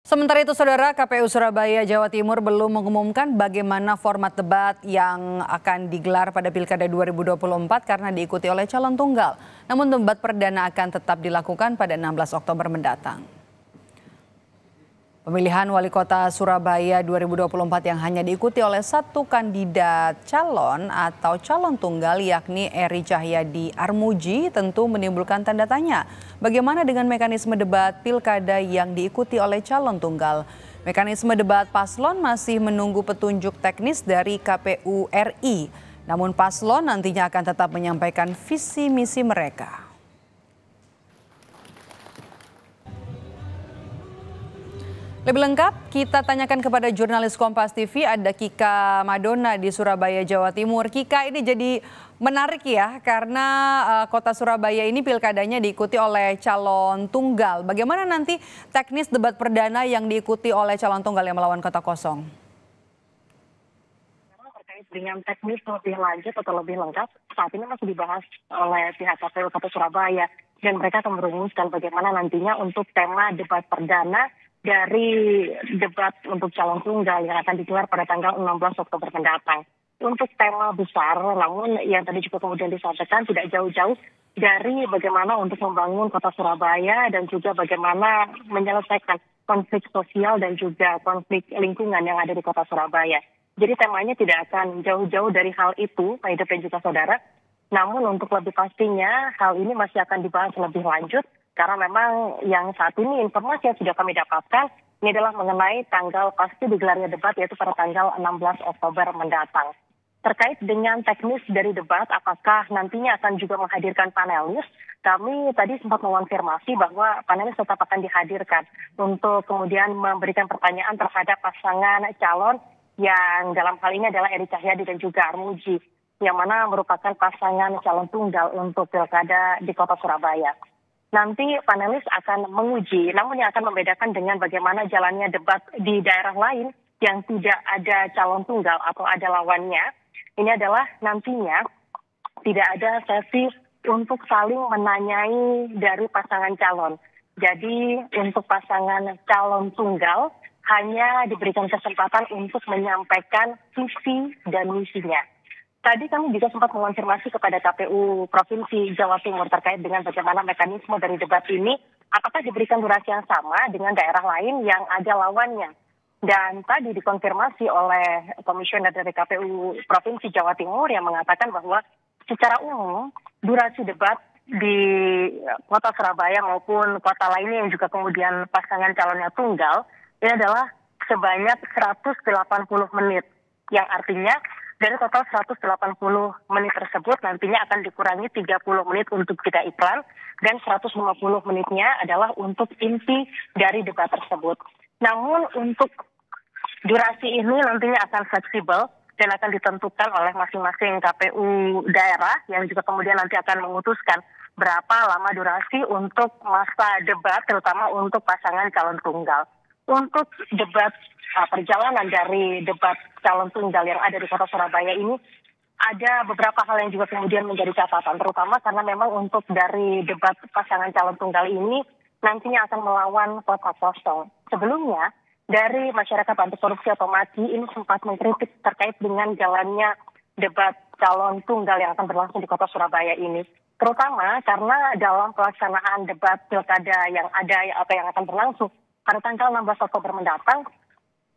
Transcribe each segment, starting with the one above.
Sementara itu, Saudara, KPU Surabaya, Jawa Timur belum mengumumkan bagaimana format debat yang akan digelar pada Pilkada 2024 karena diikuti oleh calon tunggal. Namun debat perdana akan tetap dilakukan pada 16 Oktober mendatang. Pemilihan Wali Kota Surabaya 2024 yang hanya diikuti oleh satu kandidat calon atau calon tunggal yakni Eri Cahyadi Armuji tentu menimbulkan tanda tanya. Bagaimana dengan mekanisme debat pilkada yang diikuti oleh calon tunggal? Mekanisme debat paslon masih menunggu petunjuk teknis dari KPU RI. Namun paslon nantinya akan tetap menyampaikan visi misi mereka. Lebih lengkap kita tanyakan kepada jurnalis Kompas TV, ada Kika Madona di Surabaya, Jawa Timur. Kika, ini jadi menarik ya karena kota Surabaya ini pilkadanya diikuti oleh calon tunggal. Bagaimana nanti teknis debat perdana yang diikuti oleh calon tunggal yang melawan kota kosong? Terkait dengan teknis lebih lanjut atau lebih lengkap, saat ini masih dibahas oleh pihak KPU Kota Surabaya. Dan mereka akan merumuskan bagaimana nantinya untuk tema debat perdana dari debat untuk calon tunggal yang akan digelar pada tanggal 16 Oktober mendatang. Untuk tema besar, namun yang tadi juga kemudian disampaikan tidak jauh-jauh dari bagaimana untuk membangun kota Surabaya dan juga bagaimana menyelesaikan konflik sosial dan juga konflik lingkungan yang ada di kota Surabaya. Jadi temanya tidak akan jauh-jauh dari hal itu, Pak Idep dan juga saudara. Namun untuk lebih pastinya hal ini masih akan dibahas lebih lanjut. Karena memang yang saat ini informasi yang sudah kami dapatkan ini adalah mengenai tanggal pasti digelarnya debat yaitu pada tanggal 16 Oktober mendatang. Terkait dengan teknis dari debat, apakah nantinya akan juga menghadirkan panelis? Kami tadi sempat mengonfirmasi bahwa panelis tetap akan dihadirkan untuk kemudian memberikan pertanyaan terhadap pasangan calon yang dalam hal ini adalah Eri Cahyadi dan juga Armuji, yang mana merupakan pasangan calon tunggal untuk pilkada di kota Surabaya. Nanti panelis akan menguji, namun yang akan membedakan dengan bagaimana jalannya debat di daerah lain yang tidak ada calon tunggal atau ada lawannya, ini adalah nantinya tidak ada sesi untuk saling menanyai dari pasangan calon. Jadi untuk pasangan calon tunggal hanya diberikan kesempatan untuk menyampaikan visi dan misinya. Tadi kami juga sempat mengonfirmasi kepada KPU Provinsi Jawa Timur terkait dengan bagaimana mekanisme dari debat ini, apakah diberikan durasi yang sama dengan daerah lain yang ada lawannya. Dan tadi dikonfirmasi oleh komisioner dari KPU Provinsi Jawa Timur yang mengatakan bahwa secara umum durasi debat di kota Surabaya maupun kota lainnya yang juga kemudian pasangan calonnya tunggal, ini adalah sebanyak 180 menit, yang artinya dari total 180 menit tersebut nantinya akan dikurangi 30 menit untuk jeda iklan dan 150 menitnya adalah untuk inti dari debat tersebut. Namun untuk durasi ini nantinya akan fleksibel dan akan ditentukan oleh masing-masing KPU daerah yang juga kemudian nanti akan memutuskan berapa lama durasi untuk masa debat terutama untuk pasangan calon tunggal. Untuk debat perjalanan dari debat calon tunggal yang ada di kota Surabaya ini ada beberapa hal yang juga kemudian menjadi catatan, terutama karena memang untuk dari debat pasangan calon tunggal ini nantinya akan melawan kota kosong. Sebelumnya dari masyarakat anti korupsi atau MAKI ini sempat mengkritik terkait dengan jalannya debat calon tunggal yang akan berlangsung di kota Surabaya ini. Terutama karena dalam pelaksanaan debat pilkada yang ada atau yang akan berlangsung pada tanggal 16 Oktober mendatang,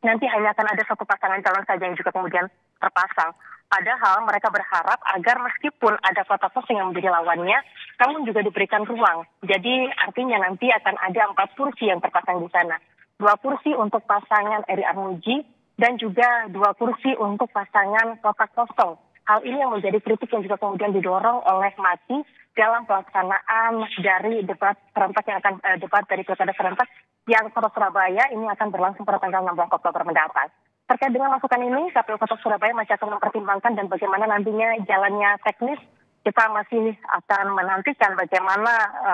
nanti hanya akan ada satu pasangan calon saja yang juga kemudian terpasang. Padahal mereka berharap agar meskipun ada kota kosong yang menjadi lawannya, namun juga diberikan ruang. Jadi artinya nanti akan ada 4 kursi yang terpasang di sana. 2 kursi untuk pasangan Eri Armuji dan juga 2 kursi untuk pasangan kota kosong. Hal ini yang menjadi kritik yang juga kemudian didorong oleh MAKI dalam pelaksanaan dari debat serentak yang akan debat dari pilkada serentak yang kota Surabaya ini akan berlangsung pada tanggal 16 Oktober mendatang. Terkait dengan masukan ini, KPU Kota Surabaya masih akan mempertimbangkan dan bagaimana nantinya jalannya teknis. Kita masih akan menantikan bagaimana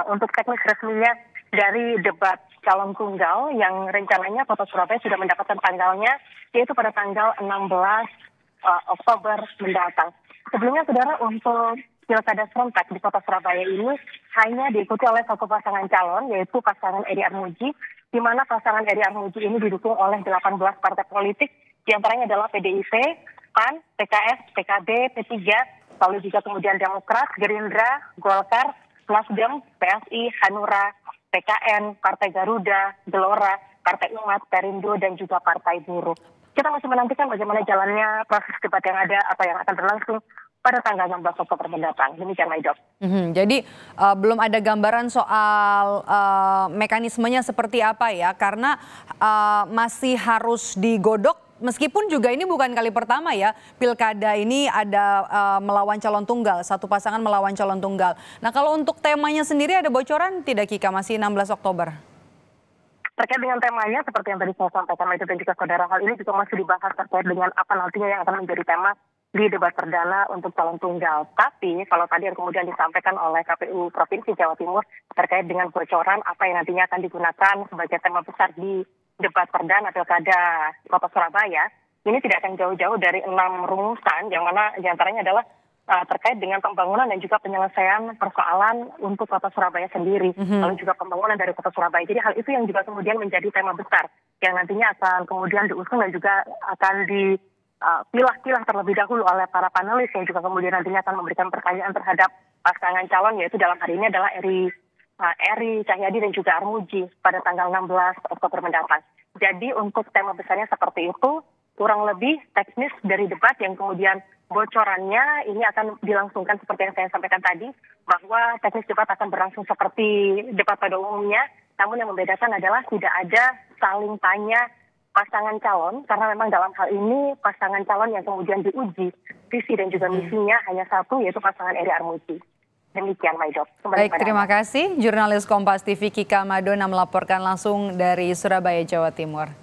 untuk teknis resminya dari debat calon tunggal yang rencananya Kota Surabaya sudah mendapatkan tanggalnya, yaitu pada tanggal 16 Oktober mendatang. Sebelumnya, saudara, untuk pilkada serentak di kota Surabaya ini hanya diikuti oleh satu pasangan calon, yaitu pasangan Eri Armuji di mana pasangan Eri Armuji ini didukung oleh 18 partai politik, di antaranya adalah PDIP, PAN, PKS, PKB, P3, lalu juga kemudian Demokrat, Gerindra, Golkar, Nasdem, PSI, Hanura, PKN, Partai Garuda, Gelora, Partai Umat, Perindo, dan juga Partai Buruh. Kita masih menantikan bagaimana jalannya proses debat yang ada, apa yang akan berlangsung pada tanggal 16 Oktober mendatang. Demikian, Maido. Jadi belum ada gambaran soal mekanismenya seperti apa ya, karena masih harus digodok. Meskipun juga ini bukan kali pertama ya, pilkada ini ada melawan calon tunggal, satu pasangan melawan calon tunggal. Nah kalau untuk temanya sendiri ada bocoran tidak, Kika, masih 16 Oktober? Terkait dengan temanya, seperti yang tadi saya sampaikan, itu dan juga saudara, hal ini juga masih dibahas terkait dengan apa nantinya yang akan menjadi tema di debat perdana untuk calon tunggal. Tapi kalau tadi yang kemudian disampaikan oleh KPU Provinsi Jawa Timur terkait dengan bocoran apa yang nantinya akan digunakan sebagai tema besar di debat perdana pilkada Kota Surabaya, ini tidak akan jauh-jauh dari 6 rumusan, yang mana diantaranya adalah terkait dengan pembangunan dan juga penyelesaian persoalan untuk Kota Surabaya sendiri, lalu juga pembangunan dari Kota Surabaya. Jadi hal itu yang juga kemudian menjadi tema besar yang nantinya akan kemudian diusung dan juga akan dipilah-pilah terlebih dahulu oleh para panelis yang juga kemudian nantinya akan memberikan pertanyaan terhadap pasangan calon, yaitu dalam hari ini adalah Eri Cahyadi dan juga Armuji pada tanggal 16 Oktober mendatang. Jadi untuk tema besarnya seperti itu, kurang lebih teknis dari debat yang kemudian bocorannya ini akan dilangsungkan seperti yang saya sampaikan tadi, bahwa teknis debat akan berlangsung seperti debat pada umumnya, namun yang membedakan adalah tidak ada saling tanya pasangan calon, karena memang dalam hal ini pasangan calon yang kemudian diuji visi dan juga misinya hanya satu, yaitu pasangan Eri Armuji. Demikian, Maido. Baik, terima kasih. Jurnalis Kompas TV Kika Madona melaporkan langsung dari Surabaya, Jawa Timur.